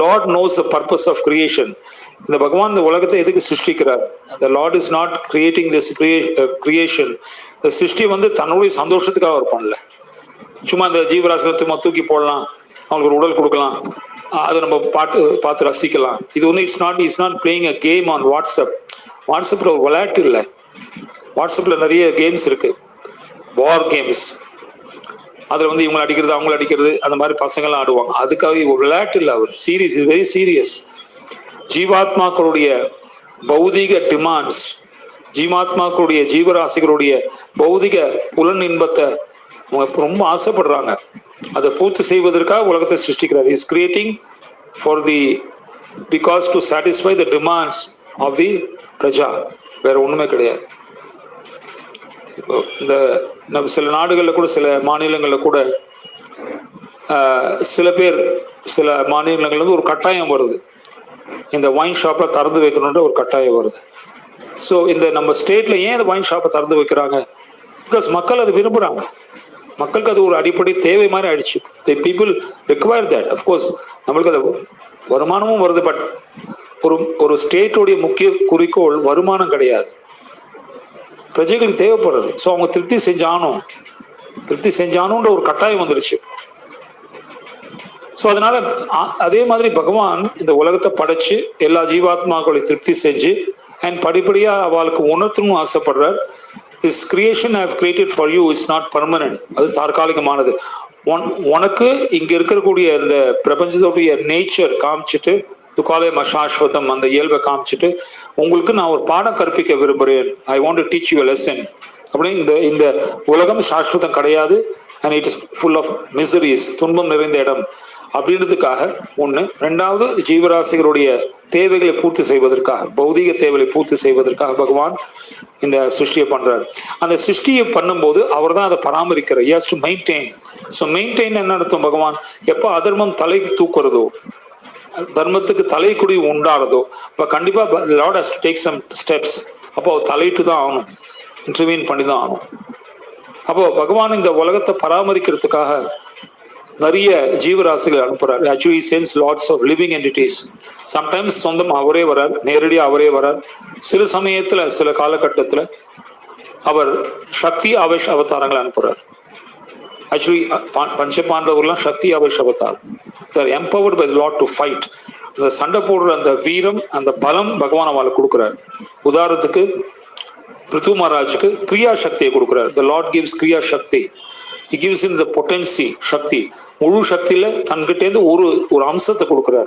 Lord knows the purpose of creation. இந்த பகவான் இந்த உலகத்தை எதுக்கு சிருஷ்டிக்கிறார்? The lord is not creating this creation. இந்த சிருஷ்டி தன்னுடைய சந்தோஷத்துக்காக அவர் பண்ணல. சும்மா இந்த ஜீவராசிகளை தூக்கி போடலாம், அவங்களுக்கு ஒரு உடல் கொடுக்கலாம், அதை நம்ம பார்த்து ரசிக்கலாம். இது it's not playing a game on WhatsApp. வாட்ஸ்அப்ல ஒரு விளையாட்டு இல்லை. வாட்ஸ்அப்ல நிறைய கேம்ஸ் இருக்கு, வார் கேம்ஸ். அதுல இவங்களை அடிக்கிறது, அவங்களை அடிக்கிறது, அந்த மாதிரி பசங்கள்லாம் ஆடுவாங்க. அதுக்காக ஒரு விளையாட்டு இல்லை. அவர் சீரியஸ், இஸ் வெரி சீரியஸ். ஜீவாத்மாக்களுடைய பௌதிக டிமாண்ட்ஸ், ஜீவாத்மாக்களுடைய ஜீவராசிகளுடைய பௌதிக புலன் இன்பத்தை அவங்க ரொம்ப ஆசைப்படுறாங்க. அதை பூர்த்தி செய்வதற்காக உலகத்தை சிருஷ்டிக்கிறார். Is creating for the because to satisfy the demands of the பிரஜா. வேற ஒண்ணுமே கிடையாது. இப்போ இந்த நம்ம சில நாடுகளில் கூட, சில மாநிலங்களில் கூட சில பேர், சில மாநிலங்கள்ல ஒரு கட்டாயம் வருது, இந்த ஒயின் ஷாப்பை திறந்து வைக்கணுன்ற ஒரு கட்டாயம் வருது. ஸோ இந்த நம்ம ஸ்டேட்ல ஏன் இந்த ஒயின் ஷாப்பை திறந்து வைக்கிறாங்க? பிகாஸ் மக்கள் அதை விரும்புறாங்க. மக்களுக்கு அது ஒரு அடிப்படை தேவை மாதிரி ஆயிடுச்சு. People require that. அஃப்கோர்ஸ் நம்மளுக்கு அது வருமானமும் வருது. பட் ஒரு ஸ்டேட்டோடைய முக்கிய குறிக்கோள் வருமானம் கிடையாது, பிரஜைகளுக்கு தேவைப்படுறது. ஸோ அவங்க திருப்தி செஞ்சானுன்ற ஒரு கட்டாயம் வந்துருச்சு. ஸோ அதனால அதே மாதிரி பகவான் இந்த உலகத்தை படைச்சு எல்லா ஜீவாத்மாக்களை திருப்தி செஞ்சு அண்ட் படிப்படியா அவளுக்கு உணர்த்தணும் ஆசைப்படுறார். This creation I have created for you is not permanent. அது தற்காலிகமானது. உனக்கு இங்க இருக்கக்கூடிய இந்த பிரபஞ்சத்துடைய நேச்சர் காமிச்சிட்டு, துக்காலய சாஸ்வதம், அந்த இயல்பை காமிச்சிட்டு உங்களுக்கு நான் ஒரு பாடம் கற்பிக்க விரும்புகிறேன். I want to teach you a lesson. அப்படின்னு இந்த உலகம் சாஸ்வதம் கிடையாது, and it is full of miseries, துன்பம் நிறைந்த இடம் அப்படின்றதுக்காக ஒண்ணு. ரெண்டாவது, ஜீவராசிகளுடைய தேவைகளை பூர்த்தி செய்வதற்காக, பௌதிக தேவைகளை பூர்த்தி செய்வதற்காக பகவான் இந்த சிருஷ்டியை பண்றாரு. அந்த சிருஷ்டியை பண்ணும்போது அவர் தான் அதை பராமரிக்கிறார். he has to maintain. So maintain என்ன அர்த்தம்? பகவான் எப்போ அதர்மம் தலை தூக்குறதோ, தர்மத்துக்கு தலைக்குடி உண்டாடுறதோ, இப்போ கண்டிப்பா Lord has to take some steps. அப்போ தலையிட்டு தான் ஆகணும், இன்டர்வீன் பண்ணி தான் ஆகணும். அப்போ பகவான் இந்த உலகத்தை பராமரிக்கிறதுக்காக நிறைய ஜீவராசிகள் அனுப்புறாரு. Actually sends lots of living entities. Sometimes சொந்தம் அவரே வரார், நேரடியாக அவரே வரார். சில சமயத்துல, சில காலகட்டத்துல அவர் சக்தி ஆவேஷ அவதாரங்களை அனுப்புறார். ஆக்சுவலி பஞ்ச பாண்டவர்லாம் சக்தி ஆவேஷ அவதாரம். They empowered by the lord to fight. அந்த சண்டை போடுற அந்த வீரம், அந்த பலம் பகவான் அவளுக்கு கொடுக்குறாரு. உதாரணத்துக்கு பிருத்து மகாராஜுக்கு கிரியா சக்தியை கொடுக்குறாரு. த லார்ட் கிவ்ஸ் கிரியா சக்தி. He gives him the potency, சக்தி. முழு சக்தியில தன்கிட்டேருந்து ஒரு அம்சத்தை கொடுக்குறாரு.